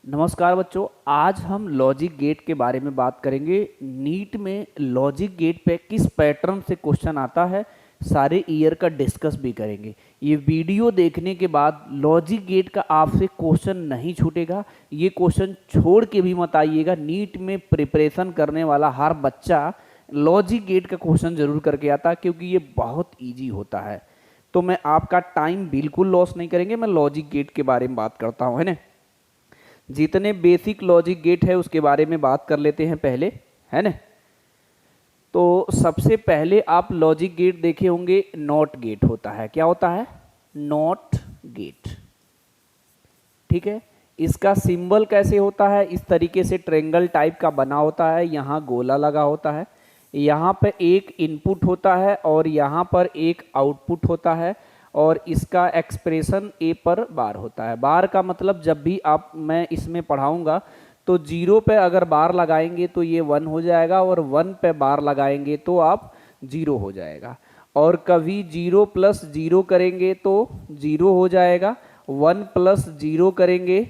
नमस्कार बच्चों, आज हम लॉजिक गेट के बारे में बात करेंगे। नीट में लॉजिक गेट पे किस पैटर्न से क्वेश्चन आता है, सारे ईयर का डिस्कस भी करेंगे। ये वीडियो देखने के बाद लॉजिक गेट का आपसे क्वेश्चन नहीं छूटेगा। ये क्वेश्चन छोड़ के भी मत आइएगा। नीट में प्रिपरेशन करने वाला हर बच्चा लॉजिक गेट का क्वेश्चन जरूर करके आता है, क्योंकि ये बहुत ईजी होता है। तो मैं आपका टाइम बिल्कुल लॉस नहीं करेंगे। मैं लॉजिक गेट के बारे में बात करता हूँ, है ना। जितने बेसिक लॉजिक गेट है उसके बारे में बात कर लेते हैं पहले, है ना। तो सबसे पहले आप लॉजिक गेट देखे होंगे, नॉट गेट होता है। क्या होता है? Not gate. ठीक है। इसका सिंबल कैसे होता है? इस तरीके से ट्रेंगल टाइप का बना होता है, यहाँ गोला लगा होता है, यहाँ पे एक इनपुट होता है और यहाँ पर एक आउटपुट होता है, और इसका एक्सप्रेशन ए पर बार होता है। बार का मतलब जब भी मैं इसमें पढ़ाऊंगा तो 0 पे अगर बार लगाएंगे तो ये 1 हो जाएगा, और 1 पे बार लगाएंगे तो आप 0 हो जाएगा। और कभी 0 प्लस 0 करेंगे तो 0 हो जाएगा, 1 प्लस 0 करेंगे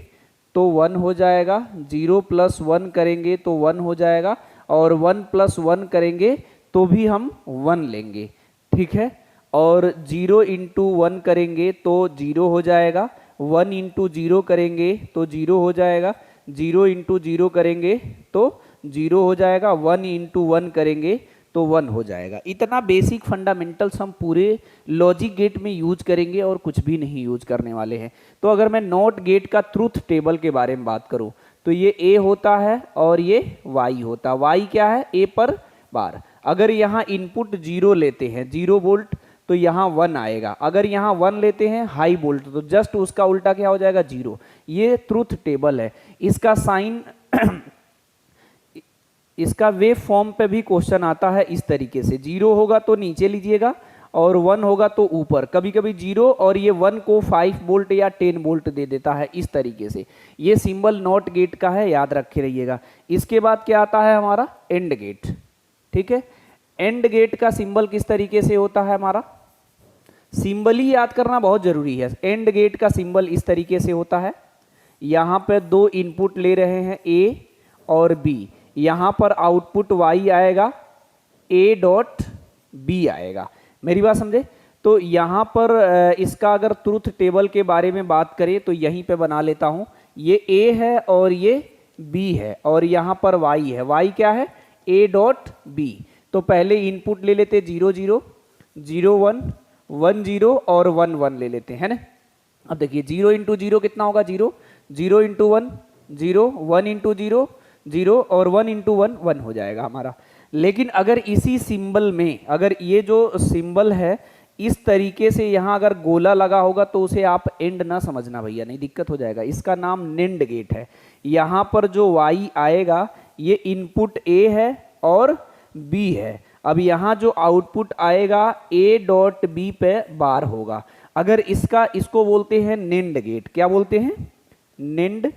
तो 1 हो जाएगा, 0 प्लस 1 करेंगे तो 1 हो जाएगा, और 1 प्लस 1 करेंगे तो भी हम 1 लेंगे। ठीक है। और 0 इंटू 1 करेंगे तो 0 हो जाएगा, 1 इंटू 0 करेंगे तो 0 हो जाएगा, 0 इंटू 0 करेंगे तो 0 हो जाएगा, 1 इंटू 1 करेंगे तो 1 हो जाएगा। इतना बेसिक फंडामेंटल्स हम पूरे लॉजिक गेट में यूज करेंगे और कुछ भी नहीं यूज करने वाले हैं। तो अगर मैं नॉट गेट का ट्रूथ टेबल के बारे में बात करूं तो ये ए होता है और ये वाई होता है। वाई क्या है? ए पर बार। अगर यहाँ इनपुट 0 लेते हैं, 0 वोल्ट, तो यहाँ 1 आएगा। अगर यहाँ 1 लेते हैं हाई वोल्ट, तो जस्ट उसका उल्टा क्या हो जाएगा? 0। ये ट्रूथ टेबल है। इसका साइन इसका वेव फॉर्म पे भी क्वेश्चन आता है इस तरीके से। 0 होगा तो नीचे लीजिएगा और 1 होगा तो ऊपर। कभी कभी 0 और ये 1 को 5 वोल्ट या 10 वोल्ट दे देता है इस तरीके से। ये सिंबल नॉट गेट का है, याद रखे रहिएगा। इसके बाद क्या आता है हमारा? And gate. ठीक है। एंड गेट का सिंबल किस तरीके से होता है हमारा? सिंबल ही याद करना बहुत जरूरी है। एंड गेट का सिंबल इस तरीके से होता है। यहाँ पे 2 इनपुट ले रहे हैं, ए और बी। यहाँ पर आउटपुट वाई आएगा, ए डॉट बी आएगा। मेरी बात समझे? तो यहाँ पर इसका अगर ट्रूथ टेबल के बारे में बात करें तो यहीं पे बना लेता हूँ। ये ए है और ये बी है, और यहाँ पर वाई है। वाई क्या है? A dot B. तो पहले इनपुट ले लेते 0 0 0 1 1 0 और 1 1 ले लेते हैं ना। अब देखिए 0 इंटू 0 कितना होगा? 0। 0 इंटू 1 0, 1 इंटू 0 0, और 1 इंटू 1 1 हो जाएगा हमारा। लेकिन अगर इसी सिंबल में, अगर ये जो सिंबल है इस तरीके से यहाँ अगर गोला लगा होगा तो उसे आप एंड ना समझना भैया, नहीं दिक्कत हो जाएगा। इसका नाम नेंड गेट है। यहाँ पर जो वाई आएगा ये इनपुट ए है और बी है। अब यहाँ जो आउटपुट आएगा ए डॉट बी पे बार होगा। अगर इसको बोलते हैं नेंड गेट। क्या बोलते हैं? नेंड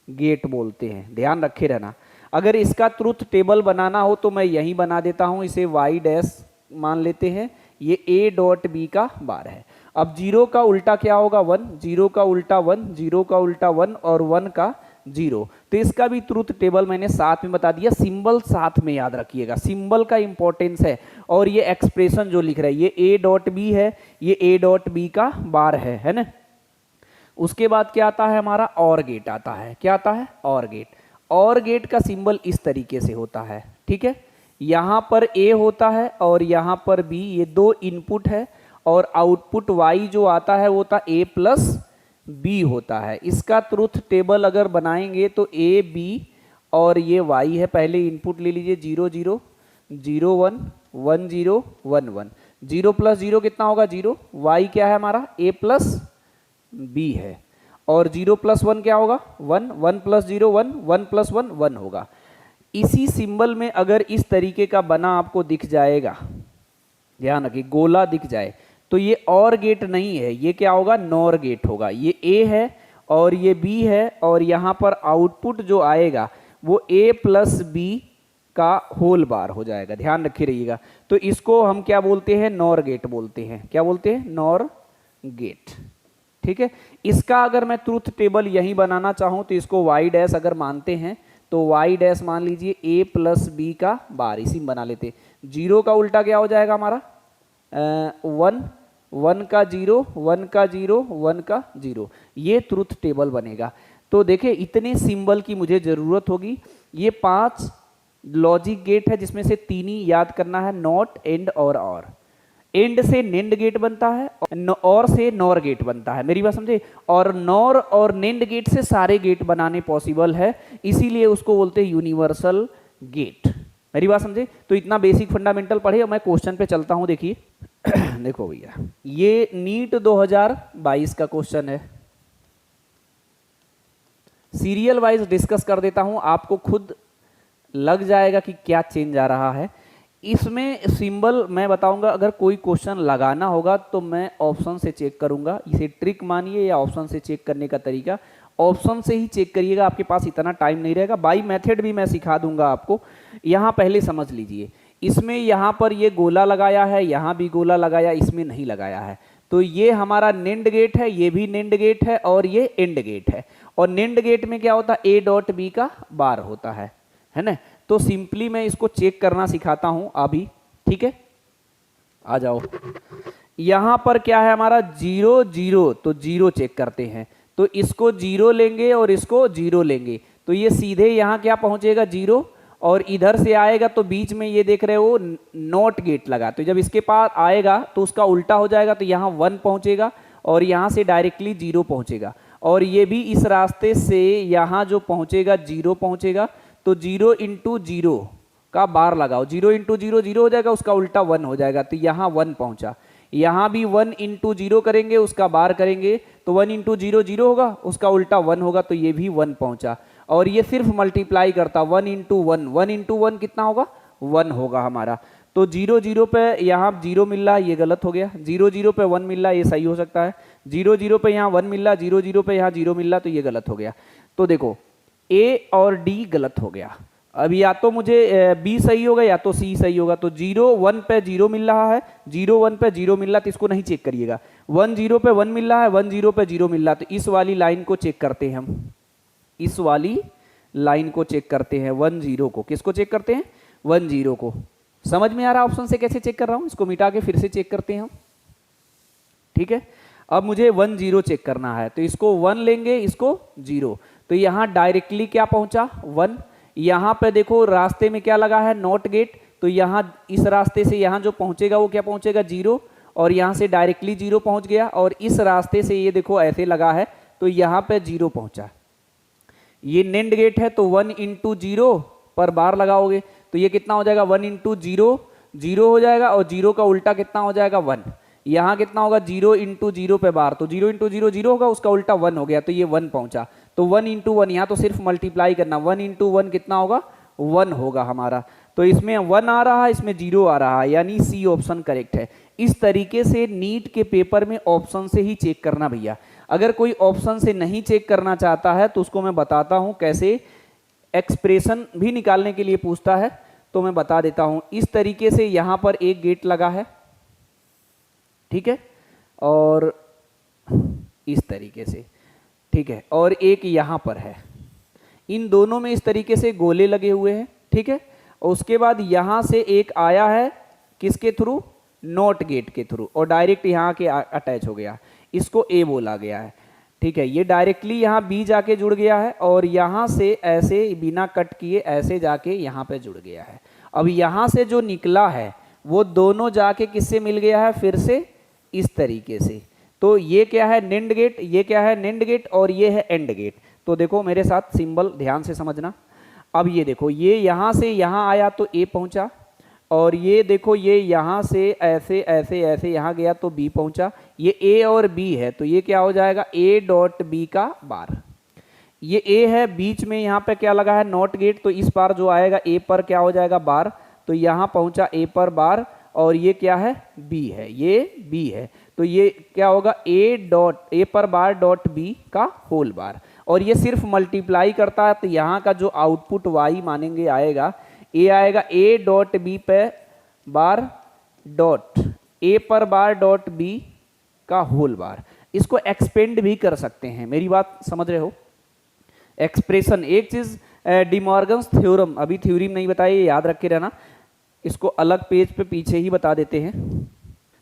गेट बोलते हैं, ध्यान रखे रहना। अगर इसका ट्रूथ टेबल बनाना हो तो मैं यही बना देता हूं। इसे वाई डैश मान लेते हैं। ये ए डॉट बी का बार है। अब 0 का उल्टा क्या होगा? 1। 0 का उल्टा 1, 0 का उल्टा 1 और 1 का 0। तो इसका भी ट्रूथ टेबल मैंने साथ में बता दिया। सिंबल साथ में याद रखिएगा, सिंबल का इंपॉर्टेंस है। और ये एक्सप्रेशन जो लिख रहा है ये ए डॉट बी है, ये ए डॉट बी का बार है ना। उसके बाद क्या आता है हमारा? और गेट आता है। क्या आता है? और गेट। और गेट का सिंबल इस तरीके से होता है। ठीक है। यहाँ पर ए होता है और यहाँ पर बी, ये 2 इनपुट है, और आउटपुट वाई जो आता है वो होता ए प्लस बी होता है। इसका ट्रूथ टेबल अगर बनाएंगे तो ए बी और ये वाई है। पहले इनपुट ले लीजिए 0 0 0 1 1 0 1 1। 0 प्लस 0 कितना होगा? 0। वाई क्या है हमारा? ए प्लस बी है। और 0 प्लस 1 क्या होगा? 1। 1 प्लस 0 1, 1 प्लस 1 1 होगा। इसी सिंबल में अगर इस तरीके का बना आपको दिख जाएगा, ध्यान रखिए, गोला दिख जाए, तो ये और गेट नहीं है, ये क्या होगा? नॉर गेट होगा। ये ए है और ये बी है, और यहाँ पर आउटपुट जो आएगा वो ए प्लस बी का होल बार हो जाएगा। ध्यान रखे रहिएगा। तो इसको हम क्या बोलते हैं? नॉर गेट बोलते हैं। क्या बोलते हैं? Nor gate. ठीक है। इसका अगर मैं ट्रूथ टेबल यही बनाना चाहूं तो इसको y डैश अगर मानते हैं तो y डैश मान लीजिए a प्लस बी का बार, इसी में बना लेते। जीरो का उल्टा क्या हो जाएगा हमारा 1, 1 का 0, 1 का 0, 1 का 0, ये ट्रूथ टेबल बनेगा। तो देखिए इतने सिंबल की मुझे ज़रूरत होगी। ये 5 लॉजिक गेट है जिसमें से 3 ही याद करना है, नॉट, एंड और। एंड से नेंड गेट बनता है और से नॉर गेट बनता है, मेरी बात समझे। और नॉर और नेंड गेट से सारे गेट बनाने पॉसिबल है, इसीलिए उसको बोलते हैं यूनिवर्सल गेट, मेरी बात समझे। तो इतना बेसिक फंडामेंटल पढ़े और मैं क्वेश्चन पे चलता हूं। देखिए देखो भैया, ये नीट 2022 का क्वेश्चन है, सीरियल वाइज डिस्कस कर देता हूं, आपको खुद लग जाएगा कि क्या चेंज आ रहा है इसमें। सिंबल मैं बताऊंगा, अगर कोई क्वेश्चन लगाना होगा तो मैं ऑप्शन से चेक करूंगा, इसे ट्रिक मानिए या ऑप्शन से चेक करने का तरीका, ऑप्शन से ही चेक करिएगा, आपके पास इतना टाइम नहीं रहेगा। बाई मेथड भी मैं सिखा दूंगा आपको। यहाँ पहले समझ लीजिए, इसमें यहाँ पर ये गोला लगाया है, यहाँ भी गोला लगाया, इसमें नहीं लगाया है, तो ये हमारा नेंड गेट है, ये भी नेंड गेट है और ये एंड गेट है। और नेंड गेट में क्या होता है, ए डॉट बी का बार होता है ना। तो सिंपली मैं इसको चेक करना सिखाता हूं अभी, ठीक है। आ जाओ, यहां पर क्या है हमारा 0 0, तो 0 चेक करते हैं। तो इसको 0 लेंगे और इसको 0 लेंगे, तो ये सीधे यहां क्या पहुंचेगा 0, और इधर से आएगा तो बीच में ये देख रहे हो नॉट गेट लगा, तो जब इसके पास आएगा तो उसका उल्टा हो जाएगा, तो यहाँ 1 पहुंचेगा और यहाँ से डायरेक्टली 0 पहुंचेगा। और ये भी इस रास्ते से यहाँ जो पहुंचेगा 0 पहुंचेगा, तो 0 इंटू 0 का बार लगाओ, 0 इंटू 0 0 हो जाएगा, उसका उल्टा 1 हो जाएगा, तो यहाँ 1 पहुंचा। यहाँ भी 1 इंटू 0 करेंगे, उसका बार करेंगे तो 1 इंटू 0 0 होगा, उसका उल्टा 1 होगा, तो ये भी 1 पहुंचा। और ये सिर्फ मल्टीप्लाई करता, 1 इंटू 1, 1 इंटू 1 कितना होगा 1 होगा हमारा। तो 0 0 पे यहाँ 0 मिल रहा है, ये गलत हो गया। 0 0 पे 1 मिल रहा है, ये सही हो सकता है। 0 0 पे यहाँ 1 मिल रहा, 0 0 पे यहाँ 0 मिल रहा, तो ये गलत हो गया। तो देखो ए और डी गलत हो गया। अब या तो मुझे बी सही होगा या तो सी सही होगा। तो 0 1 पे 0 मिल रहा है, 0 1 पे 0 मिल रहा है, तो इसको नहीं चेक करिएगा। 1 0 पे 1 मिल रहा है, 1 0 पे 0 मिल रहा है, तो इस वाली लाइन को चेक करते हैं हम, इस वाली लाइन को चेक करते हैं, 1 0 को। किसको चेक करते हैं 1 0 को। समझ में आ रहा है ऑप्शन से कैसे चेक कर रहा हूं, इसको मिटा के फिर से चेक करते हैं हम, ठीक है। अब मुझे 1 0 चेक करना है, तो इसको 1 लेंगे, इसको 0, तो यहाँ डायरेक्टली क्या पहुंचा 1। यहाँ पे देखो रास्ते में क्या लगा है नॉट गेट, तो यहाँ इस रास्ते से यहाँ जो पहुंचेगा वो क्या पहुंचेगा 0, और यहाँ से डायरेक्टली 0 पहुंच गया। और इस रास्ते से ये देखो ऐसे लगा है, तो यहाँ पे 0 पहुंचा। ये नेंड गेट है, तो 1 इंटू 0 पर बार लगाओगे, तो ये कितना हो जाएगा 1 इंटू 0 0 हो जाएगा, और 0 का उल्टा कितना हो जाएगा 1। यहाँ कितना होगा 0 इंटू 0 पे बार, तो 0 इंटू 0 0 होगा, उसका उल्टा 1 हो गया, तो ये 1 पहुंचा। तो 1 इंटू 1, यहाँ तो सिर्फ मल्टीप्लाई करना, 1 इंटू 1 कितना होगा 1 होगा हमारा। तो इसमें 1 आ रहा है, इसमें 0 आ रहा है, यानी सी ऑप्शन करेक्ट है। इस तरीके से नीट के पेपर में ऑप्शन से ही चेक करना भैया। अगर कोई ऑप्शन से नहीं चेक करना चाहता है तो उसको मैं बताता हूं कैसे, एक्सप्रेशन भी निकालने के लिए पूछता है, तो मैं बता देता हूं। इस तरीके से यहां पर एक गेट लगा है, ठीक है, और इस तरीके से, ठीक है, और एक यहां पर है, इन दोनों में इस तरीके से गोले लगे हुए हैं, ठीक है। और उसके बाद यहां से एक आया है किसके थ्रू, नॉट गेट के थ्रू, और डायरेक्ट यहाँ के अटैच हो गया, इसको ए बोला गया है, ठीक है। ये डायरेक्टली यहाँ बी जाके जुड़ गया है, और यहाँ से ऐसे बिना कट किए ऐसे जाके यहाँ पे जुड़ गया है। अब यहाँ से जो निकला है वो दोनों जाके किससे मिल गया है, फिर से इस तरीके से। तो ये क्या है नेंड गेट, ये क्या है नेंड गेट, और ये है एंड गेट। तो देखो मेरे साथ सिंबल ध्यान से समझना। अब ये देखो, ये यहाँ से यहाँ आया तो ए पहुँचा, और ये देखो ये यहाँ से ऐसे ऐसे ऐसे यहाँ गया तो बी पहुँचा। ये ए और बी है, तो ये क्या हो जाएगा ए डॉट बी का बार। ये ए है, बीच में यहाँ पे क्या लगा है नॉट गेट, तो इस बार जो आएगा ए पर क्या हो जाएगा बार, तो यहाँ पहुँचा ए पर बार, और ये क्या है बी है, ये बी है, तो ये क्या होगा ए पर बार डॉट बी का होल बार। और ये सिर्फ मल्टीप्लाई करता है, तो यहाँ का जो आउटपुट वाई मानेंगे आएगा, ए आएगा ए डॉट बी पे बार डॉट ए पर बार डॉट बी का होल बार। इसको एक्सपेंड भी कर सकते हैं, मेरी बात समझ रहे हो। एक्सप्रेशन, एक चीज डिमॉर्गन्स थ्योरम, अभी थ्योरम नहीं बताई, याद रख के रहना, इसको अलग पेज पे पीछे ही बता देते हैं।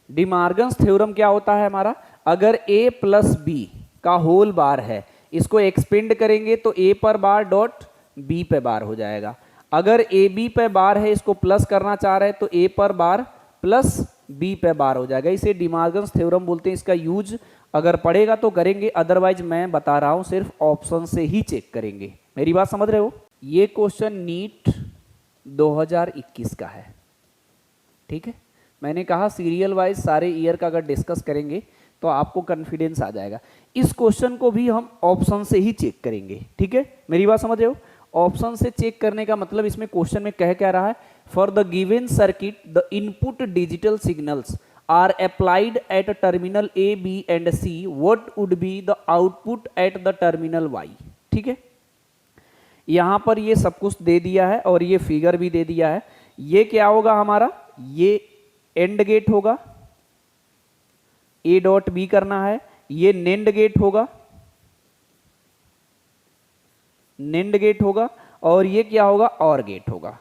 डिमॉर्गन्स थ्योरम क्या होता है हमारा, अगर a प्लस बी का होल बार है, इसको एक्सपेंड करेंगे तो a पर बार डॉट b पे बार हो जाएगा। अगर ए बी पे बार है, इसको प्लस करना चाह रहे हैं तो a पर बार प्लस b पे बार हो जाएगा। इसे डिमॉर्गन्स थ्योरम बोलते हैं। इसका यूज अगर पड़ेगा तो करेंगे, अदरवाइज मैं बता रहा हूं सिर्फ ऑप्शन से ही चेक करेंगे, मेरी बात समझ रहे हो। ये क्वेश्चन नीट 2021 का है, ठीक है। मैंने कहा सीरियल वाइज सारे ईयर का अगर डिस्कस करेंगे तो आपको कॉन्फिडेंस आ जाएगा। इस क्वेश्चन को भी हम ऑप्शन से ही चेक करेंगे, ठीक है, मेरी बात समझ रहे हो। ऑप्शन से चेक करने का मतलब इसमें क्वेश्चन में कह क्या रहा है, for the given circuit the input digital signals are applied at terminal A B and C, what would be the output at the terminal Y, ठीक है। यहां पर ये सब कुछ दे दिया है और ये फिगर भी दे दिया है। ये क्या होगा हमारा, ये एंड गेट होगा, ए डॉट बी करना है, ये नेंड गेट होगा, नेंड गेट होगा, और ये क्या होगा, और गेट होगा।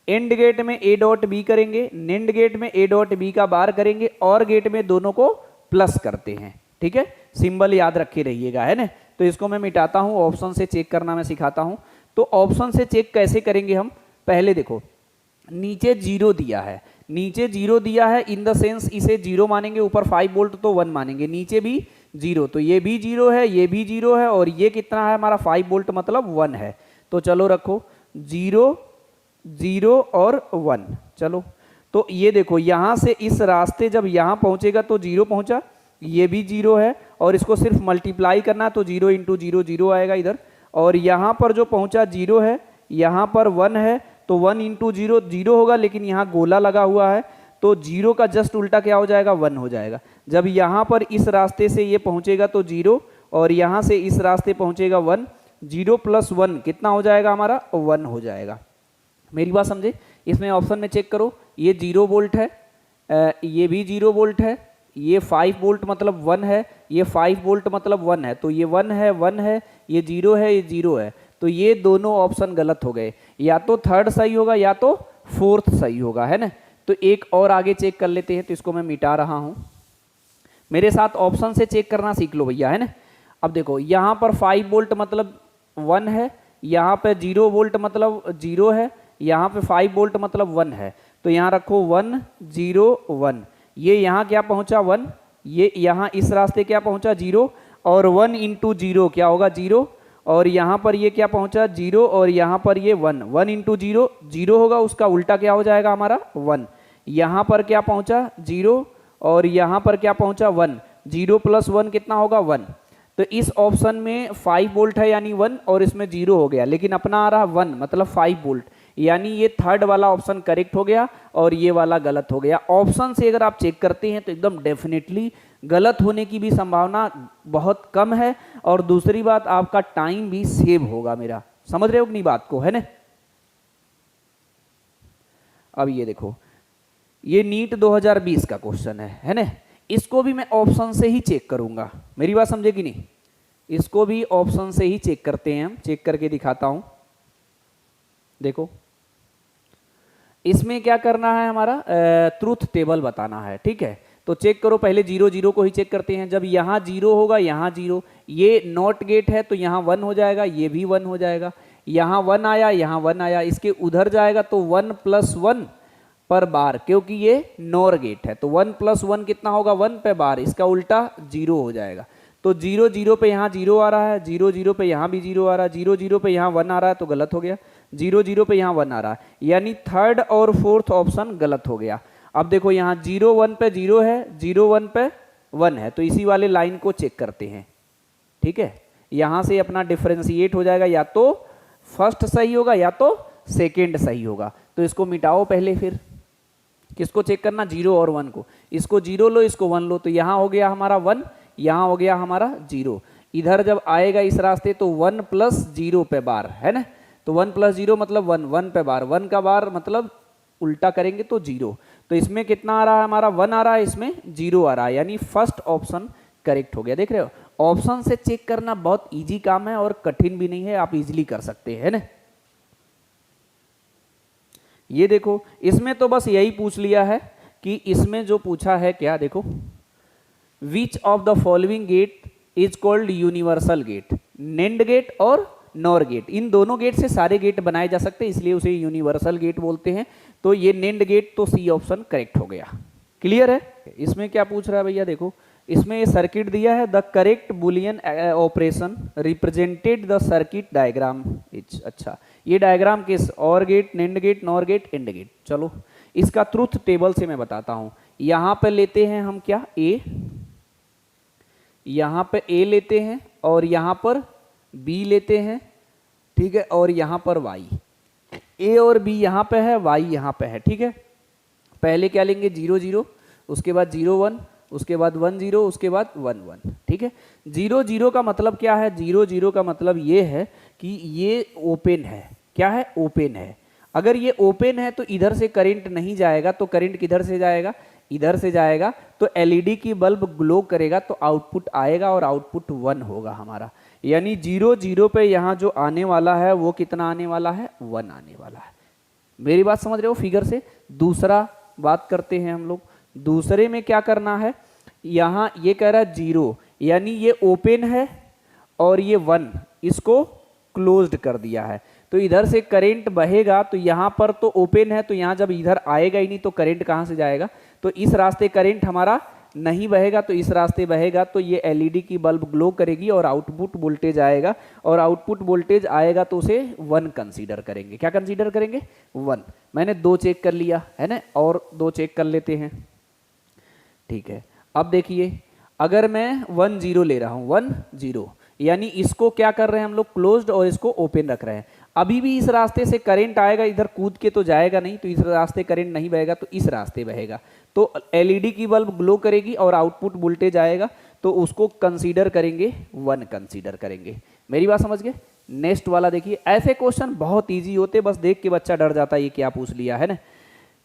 एंड गेट में ए डॉट बी करेंगे, नेंड गेट में ए डॉट बी का बार करेंगे, और गेट में दोनों को प्लस करते हैं, ठीक है। सिंबल याद रखे रहिएगा, है ना। तो इसको मैं मिटाता हूं, ऑप्शन से चेक करना मैं सिखाता हूं। तो ऑप्शन से चेक कैसे करेंगे हम, पहले देखो नीचे जीरो दिया है, नीचे जीरो दिया है इन द सेंस इसे जीरो मानेंगे, ऊपर 5 वोल्ट तो 1 मानेंगे, नीचे भी जीरो, तो ये भी जीरो है, ये भी जीरो है, और ये कितना है हमारा 5 वोल्ट मतलब 1 है। तो चलो रखो जीरो जीरो और 1, चलो। तो ये देखो यहां से इस रास्ते जब यहां पहुंचेगा तो जीरो पहुंचा, ये भी जीरो है, और इसको सिर्फ मल्टीप्लाई करना तो जीरो इंटू जीरो जीरो आएगा इधर, और यहां पर जो पहुंचा जीरो है, यहां पर 1 है तो 1 इंटू जीरो जीरो होगा, लेकिन यहाँ गोला लगा हुआ है तो जीरो का जस्ट उल्टा क्या हो जाएगा, 1 हो जाएगा। जब यहाँ पर इस रास्ते से ये पहुँचेगा तो जीरो, और यहाँ से इस रास्ते पहुँचेगा 1, जीरो प्लस 1 कितना हो जाएगा हमारा, 1 हो जाएगा। मेरी बात समझे। इसमें ऑप्शन में चेक करो, ये 0 वोल्ट है, ये भी 0 वोल्ट है, ये 5 वोल्ट मतलब 1 है, ये 5 वोल्ट मतलब 1 है, तो ये 1 है 1 है, ये 0 है, ये 0 है, तो ये दोनों ऑप्शन गलत हो गए। या तो थर्ड सही होगा या तो फोर्थ सही होगा, है ना। तो एक और आगे चेक कर लेते हैं, तो इसको मैं मिटा रहा हूं, मेरे साथ ऑप्शन से चेक करना सीख लो भैया, है ना। अब देखो यहां पर 5 वोल्ट मतलब 1 है, यहां पे 0 वोल्ट मतलब 0 है, यहां पे 5 वोल्ट मतलब 1 है, तो यहां रखो 1 0 1, ये यहां क्या पहुंचा 1, ये यहां इस रास्ते क्या पहुंचा 0, और 1 इंटू जीरो क्या होगा 0, और यहाँ पर ये क्या पहुंचा 0, और यहाँ पर ये 1, 1 इंटू जीरो जीरो होगा, उसका उल्टा क्या हो जाएगा हमारा 1, यहाँ पर क्या पहुंचा 0, और यहाँ पर क्या पहुंचा 1, 0 प्लस 1 कितना होगा 1। तो इस ऑप्शन में 5 वोल्ट है यानी 1, और इसमें 0 हो गया, लेकिन अपना आ रहा 1 मतलब 5 वोल्ट, यानी ये थर्ड वाला ऑप्शन करेक्ट हो गया और ये वाला गलत हो गया। ऑप्शन से अगर आप चेक करते हैं तो एकदम डेफिनेटली गलत होने की भी संभावना बहुत कम है, और दूसरी बात आपका टाइम भी सेव होगा। मेरा समझ रहे हो कि नहीं बात को, है ना। अब ये देखो, ये नीट 2020 का क्वेश्चन है ना, इसको भी मैं ऑप्शन से ही चेक करूंगा, मेरी बात समझे कि नहीं। इसको भी ऑप्शन से ही चेक करते हैं हम, चेक करके दिखाता हूं। देखो इसमें क्या करना है, हमारा ट्रूथ टेबल बताना है, ठीक है। तो चेक करो, पहले 0 0 को ही चेक करते हैं। जब यहाँ 0 होगा यहाँ 0, ये नॉट गेट है तो यहाँ 1 हो जाएगा, ये भी 1 हो जाएगा, यहाँ 1 आया यहाँ 1 आया, इसके उधर जाएगा तो 1 प्लस 1 पर बार, क्योंकि ये नॉर गेट है तो 1 प्लस 1 कितना होगा 1 पे बार, इसका उल्टा 0 हो जाएगा। तो 0 0 पे यहाँ 0 आ रहा है, 0 0 पे यहाँ भी 0 आ रहा है, 0 0 पे यहाँ 1 आ रहा है तो गलत हो गया, 0 0 पे यहाँ 1 आ रहा है, यानी थर्ड और फोर्थ ऑप्शन गलत हो गया। अब देखो यहाँ 0 1 पे 0 है, 0 1 पे 1 है, तो इसी वाले लाइन को चेक करते हैं, ठीक है। यहाँ से अपना डिफरेंशिएट हो जाएगा, या तो फर्स्ट सही होगा या तो सेकेंड सही होगा। तो इसको मिटाओ पहले, फिर किसको चेक करना 0 और 1 को, इसको 0 लो इसको 1 लो, तो यहाँ हो गया हमारा 1, यहाँ हो गया हमारा 0। इधर जब आएगा इस रास्ते तो 1 प्लस 0 पे बार, है ना। तो 1 प्लस 0 मतलब 1, 1 पे बार, 1 का बार मतलब उल्टा करेंगे तो 0। तो इसमें कितना आ रहा है हमारा 1 आ रहा है, इसमें 0 आ रहा है, यानी फर्स्ट ऑप्शन करेक्ट हो गया। देख रहे हो, ऑप्शन से चेक करना बहुत इजी काम है और कठिन भी नहीं है, आप इजीली कर सकते हैं ना। ये देखो, इसमें तो बस यही पूछ लिया है कि इसमें जो पूछा है क्या, देखो which of the following gate is called universal gate. NAND gate और नॉर गेट, इन दोनों गेट से सारे गेट बनाए जा सकते हैं, इसलिए उसे यूनिवर्सल गेट बोलते हैं। तो ये नेंड गेट, तो सी ऑप्शन करेक्ट हो गया। क्लियर है। इसमें क्या पूछ रहा है भैया, देखो इसमें ये सर्किट दिया है, the correct Boolean operation represented the circuit diagram is. अच्छा, ये डायग्राम किस, or gate, NAND gate, nor gate, and gate. चलो इसका ट्रुथ टेबल से मैं बताता हूं। यहां पे लेते हैं हम क्या, ए, यहां पे ए लेते हैं और यहां पर बी लेते हैं, ठीक है, और यहां पर वाई। ए और बी यहां पे है, वाई यहां पे है, ठीक है। पहले क्या लेंगे, 0 0, उसके बाद 0 1, उसके बाद 1 0, उसके बाद 1 1, ठीक है। 0 0 का मतलब क्या है, 0 0 का मतलब ये है कि ये ओपन है। क्या है, ओपन है। अगर ये ओपन है तो इधर से करंट नहीं जाएगा, तो करंट किधर से जाएगा, इधर से जाएगा। तो एलईडी की बल्ब ग्लो करेगा तो आउटपुट आएगा और आउटपुट 1 होगा हमारा। यानी 0 0 पे यहाँ जो आने वाला है वो कितना आने वाला है, 1 आने वाला है। मेरी बात समझ रहे हो फिगर से। दूसरा बात करते हैं हम लोग। दूसरे में क्या करना है, यहाँ ये कह रहा है 0, यानी ये ओपन है और ये 1, इसको क्लोज्ड कर दिया है। तो इधर से करंट बहेगा, तो यहाँ पर तो ओपन है, तो यहाँ जब इधर आएगा ही नहीं तो करंट कहाँ से जाएगा। तो इस रास्ते करंट हमारा नहीं बहेगा, तो इस रास्ते बहेगा। तो ये एलईडी की बल्ब ग्लो करेगी और आउटपुट वोल्टेज आएगा, और आउटपुट वोल्टेज आएगा तो उसे 1 कंसीडर करेंगे। क्या कंसीडर करेंगे, 1। मैंने 2 चेक कर लिया है ना, और 2 चेक कर लेते हैं, ठीक है। अब देखिए, अगर मैं 1 0 ले रहा हूँ, 1 0, यानी इसको क्या कर रहे हैं हम लोग, क्लोज्ड, और इसको ओपन रख रहे हैं। अभी भी इस रास्ते से करंट आएगा, इधर कूद के तो जाएगा नहीं, तो इस रास्ते करंट नहीं बहेगा, तो इस रास्ते बहेगा। तो एलईडी की बल्ब ग्लो करेगी और आउटपुट वोल्टेज आएगा, तो उसको कंसीडर करेंगे, 1 कंसीडर करेंगे। मेरी बात समझ गए। नेक्स्ट वाला देखिए, ऐसे क्वेश्चन बहुत इजी होते, बस देख के बच्चा डर जाता है ये क्या पूछ लिया है ना।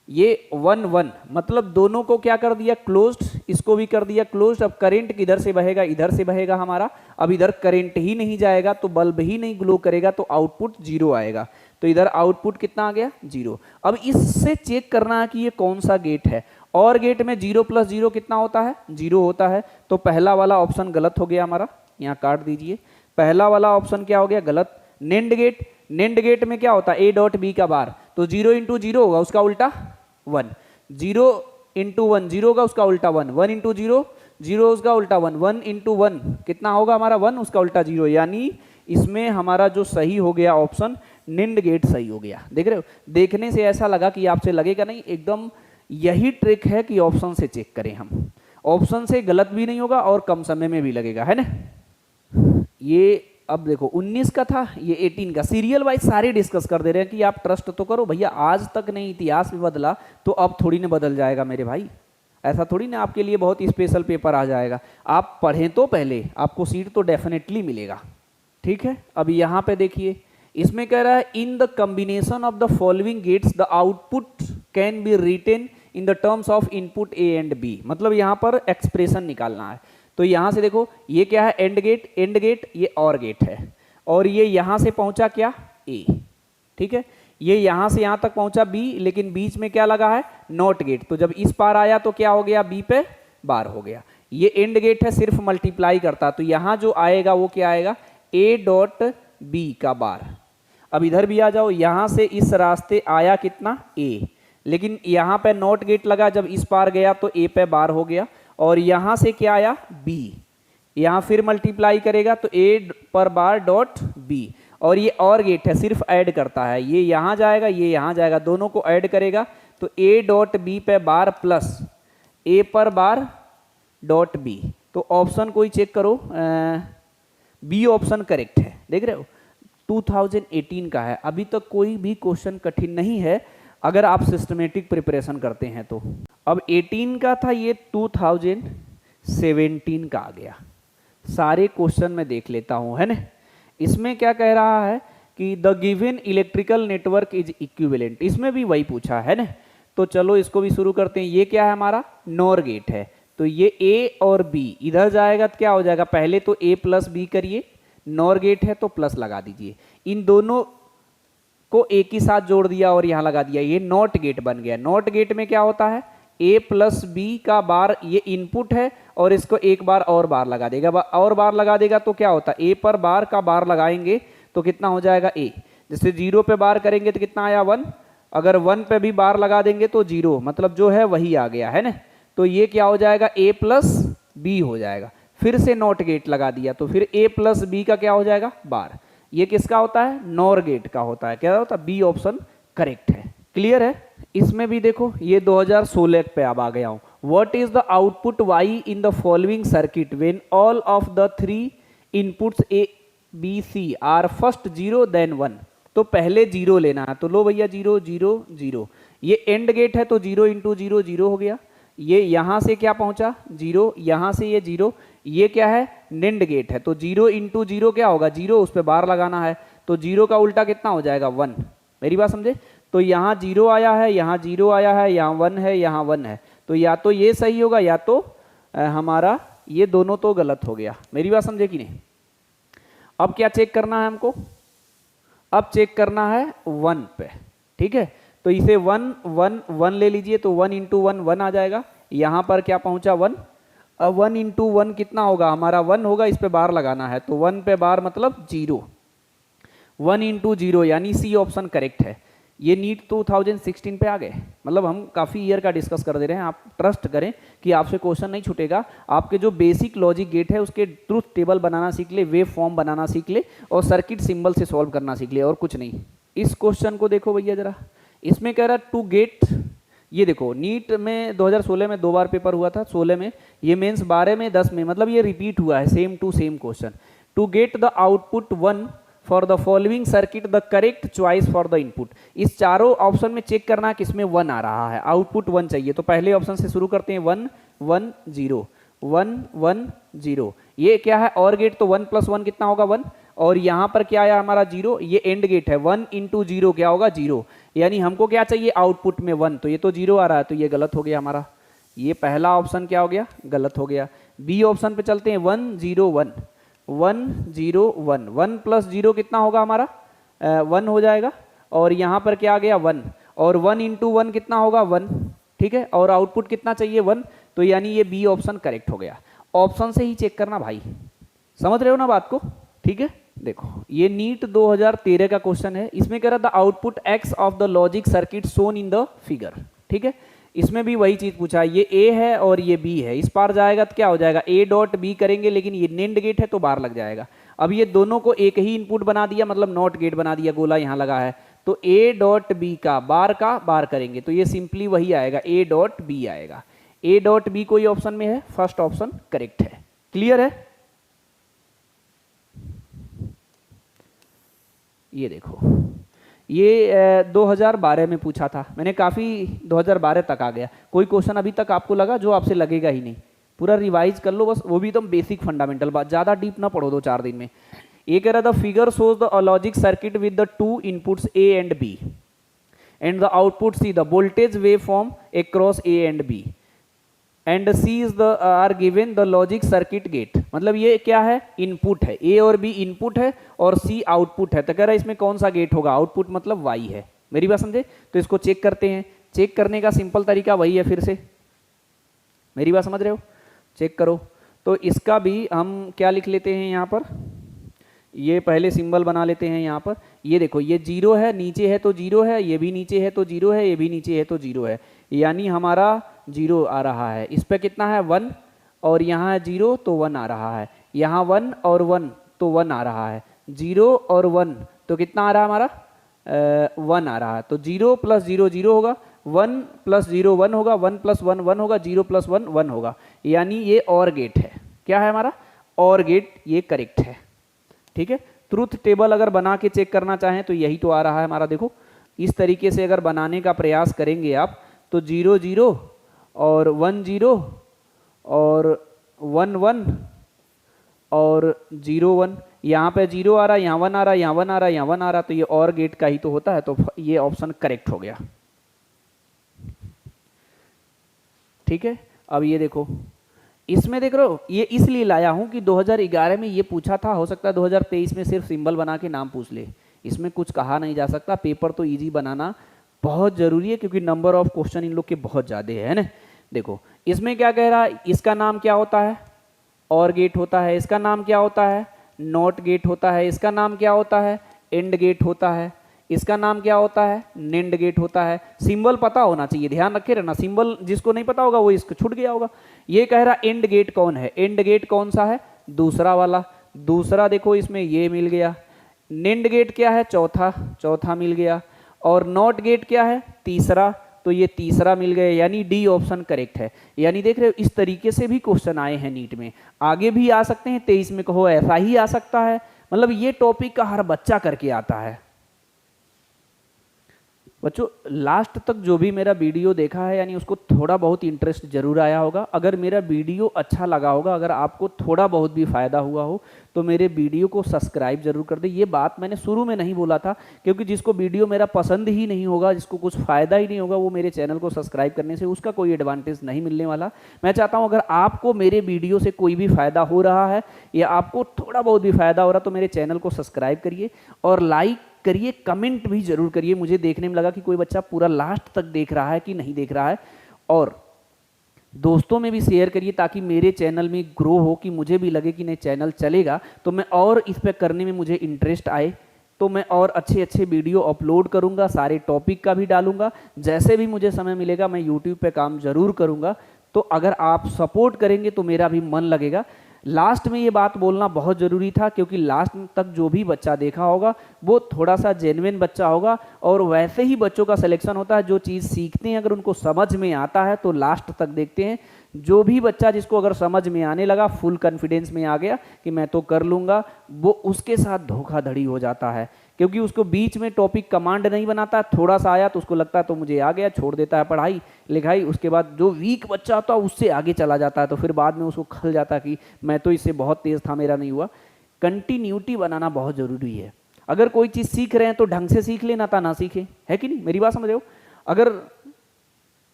ये 1 1 मतलब दोनों को क्या कर दिया, क्लोज्ड, इसको भी कर दिया क्लोज्ड। अब करंट किधर से बहेगा, इधर से बहेगा हमारा। अब इधर करंट ही नहीं जाएगा, तो बल्ब ही नहीं ग्लो करेगा, तो आउटपुट 0 आएगा। तो इधर आउटपुट कितना आ गया, 0। अब इससे चेक करना है कि ये कौन सा गेट है। और गेट में 0 + 0 कितना होता है, 0 होता है। तो पहला वाला ऑप्शन गलत हो गया हमारा, यहाँ काट दीजिए। पहला वाला ऑप्शन क्या हो गया, गलत। नेंड गेट, नेंड गेट में क्या होता है, A डॉट B का बार, तो 0 × 0 होगा, उसका उल्टा 1। 0 × 1 0 होगा, उसका उल्टा 1। 1 × 0 0, उसका उल्टा 1। 1 × 1 कितना होगा हमारा, 1, उसका उल्टा 0। यानी इसमें हमारा जो सही हो गया ऑप्शन, नेंड गेट सही हो गया। देख रहे हो, देखने से ऐसा लगा कि आपसे लगेगा नहीं, एकदम यही ट्रिक है कि ऑप्शन से चेक करें हम। ऑप्शन से गलत भी नहीं होगा और कम समय में भी लगेगा, है ना। ये अब देखो 19 का था, ये 18 का। सीरियल वाइज सारे डिस्कस कर दे रहे हैं कि आप ट्रस्ट तो करो भैया, आज तक नहीं इतिहास में बदला तो अब थोड़ी ना बदल जाएगा मेरे भाई। ऐसा थोड़ी ना आपके लिए बहुत स्पेशल पेपर आ जाएगा। आप पढ़ें तो पहले, आपको सीट तो डेफिनेटली मिलेगा, ठीक है। अब यहाँ पे देखिए, इसमें कह रहा है in the combination of the following gates the output can be written in the terms of input A and B। मतलब यहाँ पर एक्सप्रेशन निकालना है। तो यहाँ से देखो, ये क्या है, एंड गेट, एंड गेट, ये और गेट है, और ये यहाँ से पहुँचा क्या, A, ठीक है। ये यहाँ से यहाँ तक पहुँचा B, लेकिन बीच में क्या लगा है, नॉट गेट। तो जब इस पार आया तो क्या हो गया, B पे बार हो गया। ये एंड गेट है, सिर्फ मल्टीप्लाई करता, तो यहाँ जो आएगा वो क्या आएगा, A डॉट B का बार। अब इधर भी आ जाओ, यहाँ से इस रास्ते आया कितना, A, लेकिन यहाँ पे नॉट गेट लगा, जब इस पार गया तो A पे बार हो गया। और यहाँ से क्या आया, B, यहाँ फिर मल्टीप्लाई करेगा तो A पर बार डॉट B। और ये और गेट है, सिर्फ ऐड करता है, ये यहाँ जाएगा, ये यहाँ जाएगा, दोनों को ऐड करेगा तो A डॉट B पे बार प्लस A पर बार डॉट B। तो ऑप्शन कोई चेक करो, B ऑप्शन करेक्ट है। देख रहे हो, 2018 का है, अभी तक कोई भी क्वेश्चन कठिन नहीं है अगर आप सिस्टमेटिक प्रिपरेशन करते हैं तो। अब 18 का था, ये 2017 का आ गया। सारे क्वेश्चन मैं देख लेता हूं, है ना। इसमें क्या कह रहा है कि the given electrical network is equivalent, इसमें भी वही पूछा है ना। तो चलो इसको भी शुरू करते हैं। ये क्या है हमारा, नॉर गेट है, तो ये ए और बी इधर जाएगा तो क्या हो जाएगा, पहले तो ए प्लस बी करिए, नॉर गेट है तो प्लस लगा दीजिए, इन दोनों को एक ही साथ जोड़ दिया और यहां लगा दिया, ये नॉट गेट बन गया। नॉट गेट में क्या होता है, ए प्लस बी का बार ये इनपुट है और इसको एक बार और बार लगा देगा, और बार लगा देगा तो क्या होता है, ए पर बार का बार लगाएंगे तो कितना हो जाएगा ए, जैसे 0 पे बार करेंगे तो कितना आया 1, अगर 1 पे भी बार लगा देंगे तो 0, मतलब जो है वही आ गया है ना। तो ये क्या हो जाएगा, ए प्लस बी हो जाएगा। फिर से नॉट गेट लगा दिया तो फिर ए प्लस बी का क्या हो जाएगा बार, ये किसका होता है, नॉर गेट का होता है। क्या होता है, बी ऑप्शन करेक्ट है। क्लियर है। इसमें भी देखो ये 2016 पे अब आ गया हूं। What is the output Y in the following circuit when all of the 3 inputs A B C are first 0 then 1। तो पहले 0 लेना है, तो लो भैया 0 0 0, ये एंड गेट है तो 0 इंटू 0 0 हो गया, ये यहां से क्या पहुंचा 0, यहां से ये 0, ये क्या है नेंड गेट है तो 0 इंटू 0 क्या होगा 0, उस पर बार लगाना है तो 0 का उल्टा कितना हो जाएगा 1। मेरी बात समझे, तो यहाँ 0 आया है, यहाँ 0 आया है, यहाँ 1 है, यहाँ 1 है, तो या तो ये सही होगा या तो हमारा ये दोनों तो गलत हो गया। मेरी बात समझे कि नहीं। अब क्या चेक करना है हमको, अब चेक करना है 1 पे, ठीक है। तो इसे 1 1 1 ले लीजिए तो 1 इंटू 1 1 आ जाएगा, यहाँ पर क्या पहुँचा 1, अब 1 इंटू 1 कितना होगा हमारा 1 होगा, इस पे बार लगाना है तो 1 पे बार मतलब 0, 1 इंटू 0 यानी सी ऑप्शन करेक्ट है। ये नीट 2016 पे आ गए, मतलब हम काफ़ी ईयर का डिस्कस कर दे रहे हैं, आप ट्रस्ट करें कि आपसे क्वेश्चन नहीं छूटेगा। आपके जो बेसिक लॉजिक गेट है उसके ट्रूथ टेबल बनाना सीख ले, वेव फॉर्म बनाना सीख ले और सर्किट सिंबल से सॉल्व करना सीख ले, और कुछ नहीं। इस क्वेश्चन को देखो भैया जरा, इसमें कह रहा टू गेट, ये देखो नीट में 2016 में 2 बार पेपर हुआ था, 16 में, ये मेंस 12 में 10 में, मतलब ये रिपीट हुआ है same to same question. To get the output 1 for the following circuit the correct choice for the input. इस चारों ऑप्शन में चेक करना किसमें 1 आ रहा है, आउटपुट 1 चाहिए, तो पहले ऑप्शन से शुरू करते हैं 1 1 0 1 1 0, ये क्या है और गेट, तो 1 प्लस 1 कितना होगा 1, और यहाँ पर क्या आया हमारा 0, ये एंड गेट है 1 इंटू 0 क्या होगा 0, यानी हमको क्या चाहिए आउटपुट में 1, तो ये तो 0 आ रहा है तो ये गलत हो गया हमारा, ये पहला ऑप्शन क्या हो गया गलत हो गया। बी ऑप्शन पे चलते हैं 1 0 1 1 0 1 1 प्लस 0 कितना होगा हमारा 1 हो जाएगा, और यहाँ पर क्या आ गया 1, और 1 इंटू 1 कितना होगा 1, ठीक है, और आउटपुट कितना चाहिए 1, तो यानी ये बी ऑप्शन करेक्ट हो गया। ऑप्शन से ही चेक करना भाई, समझ रहे हो ना बात को, ठीक है। देखो ये नीट 2013 का क्वेश्चन है, इसमें कह रहा था output x of the logic circuit shown in the figure, ठीक है। इसमें भी वही चीज पूछा है, ये ए है और ये बी है, इस पार जाएगा तो क्या हो जाएगा ए डॉट बी करेंगे, लेकिन ये नेंड गेट है तो बार लग जाएगा। अब ये दोनों को एक ही इनपुट बना दिया, मतलब नॉट गेट बना दिया, गोला यहाँ लगा है, तो ए डॉट बी का बार करेंगे तो ये सिंपली वही आएगा, ए डॉट बी आएगा। ए डॉट बी कोई ऑप्शन में है, फर्स्ट ऑप्शन करेक्ट है। क्लियर है। ये देखो ये 2012 में पूछा था मैंने, काफ़ी 2012 तक आ गया, कोई क्वेश्चन अभी तक आपको लगा जो आपसे लगेगा ही नहीं, पूरा रिवाइज कर लो बस, वो भी एकदम बेसिक फंडामेंटल बात, ज़्यादा डीप ना पढ़ो 2-4 दिन में। ये कह रहा था figure shows the logic circuit with the 2 inputs A and B and the output C the voltage wave form across A and B and C is the are given the logic circuit gate. मतलब ये क्या है input है, ए और B input है और सी output है, तो कह रहा है इसमें कौन सा गेट होगा, आउटपुट मतलब वाई है। मेरी बात समझे, तो इसको चेक करते हैं। चेक करने का सिंपल तरीका वही है, फिर से मेरी बात समझ रहे हो, चेक करो। तो इसका भी हम क्या लिख लेते हैं यहाँ पर, ये पहले सिंबल बना लेते हैं यहाँ पर। ये देखो ये 0 है, नीचे है तो 0 है, ये भी नीचे है तो 0 है, ये भी नीचे है तो 0 है, यानी हमारा 0 आ रहा है। इस पे कितना है 1, और यहाँ है 0 तो 1 आ रहा है, यहाँ 1 और 1 तो 1 आ रहा है, 0 और 1 तो कितना आ रहा है हमारा 1 आ रहा है, तो 0 प्लस 0 0 होगा, 1 प्लस 0 1 होगा, 1 प्लस 1 1 होगा, 0 प्लस 1 1 होगा, यानी ये और गेट है। क्या है हमारा और गेट, ये करेक्ट है, ठीक है। ट्रूथ टेबल अगर बना के चेक करना चाहें तो यही तो आ रहा है हमारा, देखो इस तरीके से अगर बनाने का प्रयास करेंगे आप तो 0 0 और 1 0 और 1 1 और 0 1, यहाँ पे 0 आ रहा है, यहाँ 1 आ रहा है, यहाँ 1 आ रहा है, यहाँ 1 आ रहा है, तो ये और गेट का ही तो होता है, तो ये ऑप्शन करेक्ट हो गया, ठीक है। अब ये देखो इसमें देख रहे हो, ये इसलिए लाया हूं कि 2011 में ये पूछा था, हो सकता है 2023 में सिर्फ सिंबल बना के नाम पूछ ले। इसमें कुछ कहा नहीं जा सकता, पेपर तो इजी बनाना बहुत जरूरी है क्योंकि नंबर ऑफ क्वेश्चन इन लोग के बहुत ज़्यादा है ना। देखो इसमें क्या कह रहा है, इसका नाम क्या होता है, और गेट होता है। इसका नाम क्या होता है, नॉट गेट होता है। इसका नाम क्या होता है, एंड गेट होता है। इसका नाम क्या होता है, नेंड गेट होता है। सिंबल पता होना चाहिए, ध्यान रखे रहना, सिंबल जिसको नहीं पता होगा वो इसको छूट गया होगा। ये कह रहा एंड गेट कौन है, एंड गेट कौन सा है, दूसरा वाला, दूसरा देखो इसमें ये मिल गया। नेंड गेट क्या है, चौथा, चौथा मिल गया। और नॉट गेट क्या है, तीसरा, तो ये तीसरा मिल गया, यानी डी ऑप्शन करेक्ट है। यानी देख रहे हो इस तरीके से भी क्वेश्चन आए हैं नीट में, आगे भी आ सकते हैं, 23 में कहो ऐसा ही आ सकता है। मतलब ये टॉपिक का हर बच्चा करके आता है। बच्चों लास्ट तक जो भी मेरा वीडियो देखा है यानी उसको थोड़ा बहुत इंटरेस्ट जरूर आया होगा। अगर मेरा वीडियो अच्छा लगा होगा, अगर आपको थोड़ा बहुत भी फायदा हुआ हो तो मेरे वीडियो को सब्सक्राइब जरूर कर दे। ये बात मैंने शुरू में नहीं बोला था क्योंकि जिसको वीडियो मेरा पसंद ही नहीं होगा, जिसको कुछ फायदा ही नहीं होगा, वो मेरे चैनल को सब्सक्राइब करने से उसका कोई एडवांटेज नहीं मिलने वाला। मैं चाहता हूँ अगर आपको मेरे वीडियो से कोई भी फायदा हो रहा है या आपको थोड़ा बहुत भी फायदा हो रहा है तो मेरे चैनल को सब्सक्राइब करिए और लाइक करिए, कमेंट भी जरूर करिए। मुझे देखने में लगा कि कोई बच्चा पूरा लास्ट तक देख रहा है कि नहीं देख रहा है, और दोस्तों में भी शेयर करिए ताकि मेरे चैनल में ग्रो हो, कि मुझे भी लगे कि नहीं चैनल चलेगा तो मैं और इस पे करने में मुझे इंटरेस्ट आए, तो मैं और अच्छे अच्छे वीडियो अपलोड करूंगा, सारे टॉपिक का भी डालूंगा। जैसे भी मुझे समय मिलेगा मैं यूट्यूब पे काम जरूर करूंगा। तो अगर आप सपोर्ट करेंगे तो मेरा भी मन लगेगा। लास्ट में ये बात बोलना बहुत ज़रूरी था क्योंकि लास्ट तक जो भी बच्चा देखा होगा वो थोड़ा सा जेन्युइन बच्चा होगा, और वैसे ही बच्चों का सिलेक्शन होता है जो चीज़ सीखते हैं अगर उनको समझ में आता है तो लास्ट तक देखते हैं। जो भी बच्चा जिसको अगर समझ में आने लगा, फुल कॉन्फिडेंस में आ गया कि मैं तो कर लूँगा, वो उसके साथ धोखाधड़ी हो जाता है क्योंकि उसको बीच में टॉपिक कमांड नहीं बनाता। थोड़ा सा आया तो उसको लगता है तो मुझे आ गया, छोड़ देता है पढ़ाई लिखाई। उसके बाद जो वीक बच्चा होता है उससे आगे चला जाता है, तो फिर बाद में उसको खल जाता है कि मैं तो इससे बहुत तेज़ था, मेरा नहीं हुआ। कंटिन्यूटी बनाना बहुत ज़रूरी है। अगर कोई चीज़ सीख रहे हैं तो ढंग से सीख लेना था, ना सीखे, है कि नहीं, मेरी बात समझ रहे हो। अगर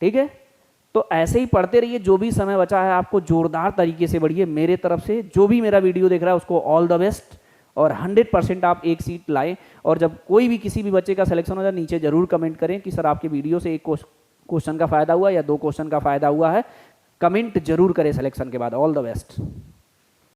ठीक है तो ऐसे ही पढ़ते रहिए। जो भी समय बचा है आपको जोरदार तरीके से बढ़िए। मेरे तरफ से जो भी मेरा वीडियो देख रहा है उसको ऑल द बेस्ट, और 100% आप एक सीट लाएं। और जब कोई भी किसी भी बच्चे का सिलेक्शन हो जाए नीचे जरूर कमेंट करें कि सर आपके वीडियो से एक क्वेश्चन का फायदा हुआ या 2 क्वेश्चन का फायदा हुआ है। कमेंट जरूर करें सिलेक्शन के बाद। All the best.